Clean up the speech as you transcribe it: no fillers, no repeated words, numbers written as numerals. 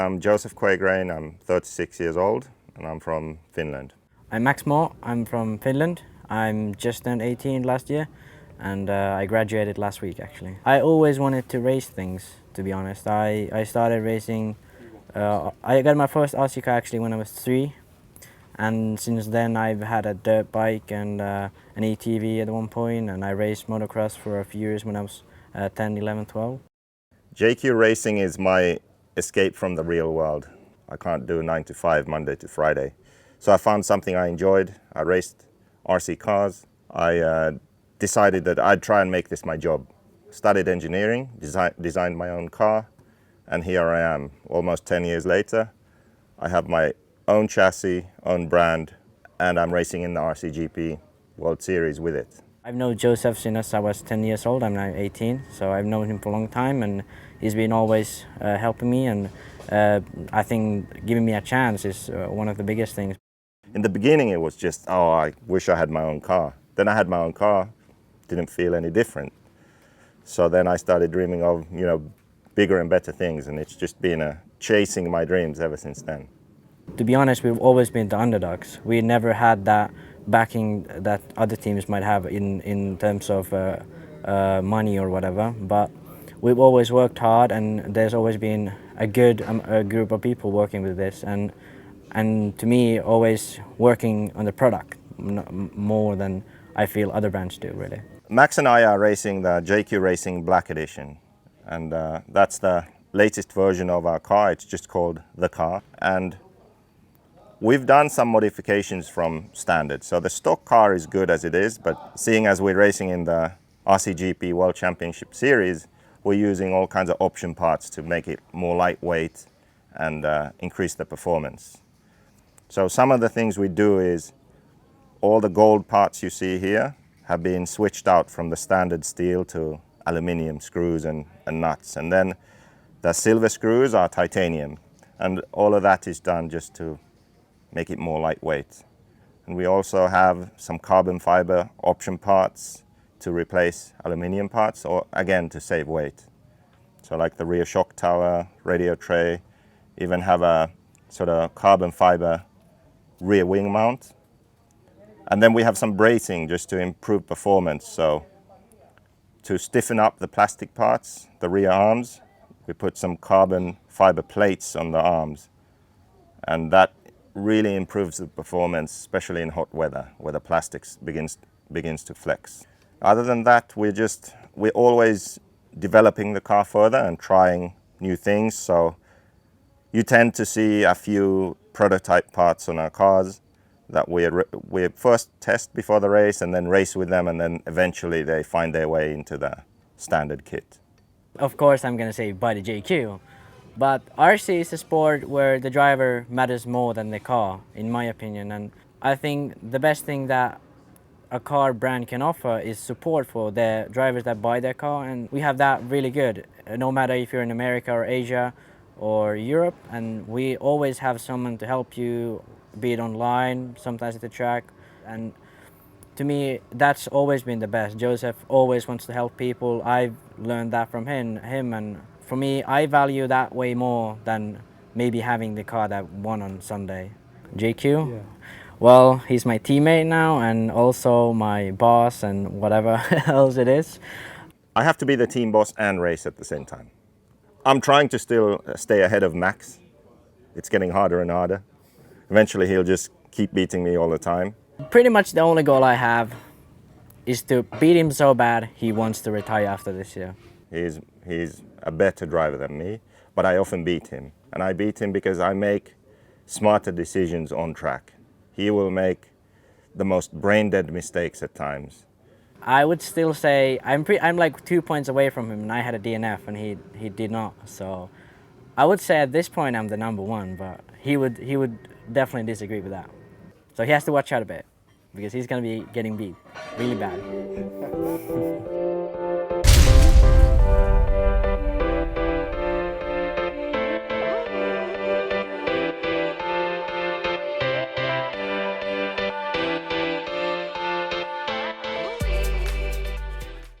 I'm Joseph Quagrain, I'm 36 years old and I'm from Finland. I'm Max Moore, I'm from Finland. I'm just turned 18 last year and I graduated last week actually. I always wanted to race things, to be honest. I started racing, I got my first RC car actually when I was 3, and since then I've had a dirt bike and an ATV at one point, and I raced motocross for a few years when I was 10, 11, 12. JQ racing is my escape from the real world. I can't do 9 to 5, Monday to Friday. So I found something I enjoyed. I raced RC cars. I decided that I'd try and make this my job. Studied engineering, designed my own car, and here I am, almost 10 years later. I have my own chassis, own brand, and I'm racing in the RCGP World Series with it. I've known Joseph since I was 10 years old. I'm now 18, so I've known him for a long time, and he's been always helping me, and I think giving me a chance is one of the biggest things. In the beginning it was just, oh, I wish I had my own car. Then I had my own car, didn't feel any different. So then I started dreaming of, bigger and better things, and it's just been chasing my dreams ever since then. To be honest, we've always been the underdogs. We never had that backing that other teams might have in terms of money or whatever, but we've always worked hard, and there's always been a good group of people working with this, and to me always working on the product more than I feel other brands do, really. Max and I are racing the JQ Racing Black Edition, and that's the latest version of our car. It's just called the car, and we've done some modifications from standard. So the stock car is good as it is, but seeing as we're racing in the RCGP World Championship Series, we're using all kinds of option parts to make it more lightweight and increase the performance. So some of the things we do is all the gold parts you see here have been switched out from the standard steel to aluminium screws and nuts. And then the silver screws are titanium. And all of that is done just to make it more lightweight. And we also have some carbon fiber option parts to replace aluminium parts, or again to save weight. So like the rear shock tower, radio tray, even have a sort of carbon fiber rear wing mount. And then we have some bracing just to improve performance. So to stiffen up the plastic parts, the rear arms, we put some carbon fiber plates on the arms. And that really improves the performance, especially in hot weather, where the plastics begins to flex. Other than that, we're always developing the car further and trying new things. So you tend to see a few prototype parts on our cars that we first test before the race and then race with them, and then eventually they find their way into the standard kit. Of course, I'm going to say buy the JQ. But RC is a sport where the driver matters more than the car, in my opinion. And I think the best thing that a car brand can offer is support for the drivers that buy their car. And we have that really good, no matter if you're in America or Asia or Europe. And we always have someone to help you, be it online, sometimes at the track. And to me, that's always been the best. Joseph always wants to help people. I've learned that from him, and for me, I value that way more than maybe having the car that won on Sunday. JQ? Yeah. Well, he's my teammate now and also my boss and whatever else it is. I have to be the team boss and race at the same time. I'm trying to still stay ahead of Max. It's getting harder and harder. Eventually he'll just keep beating me all the time. Pretty much the only goal I have is to beat him so bad he wants to retire after this year. He's a better driver than me, but I often beat him. And I beat him because I make smarter decisions on track. He will make the most brain-dead mistakes at times. I would still say I'm like 2 points away from him, and I had a DNF and he did not. So I would say at this point I'm the number one, but he would definitely disagree with that. So he has to watch out a bit because he's going to be getting beat really bad.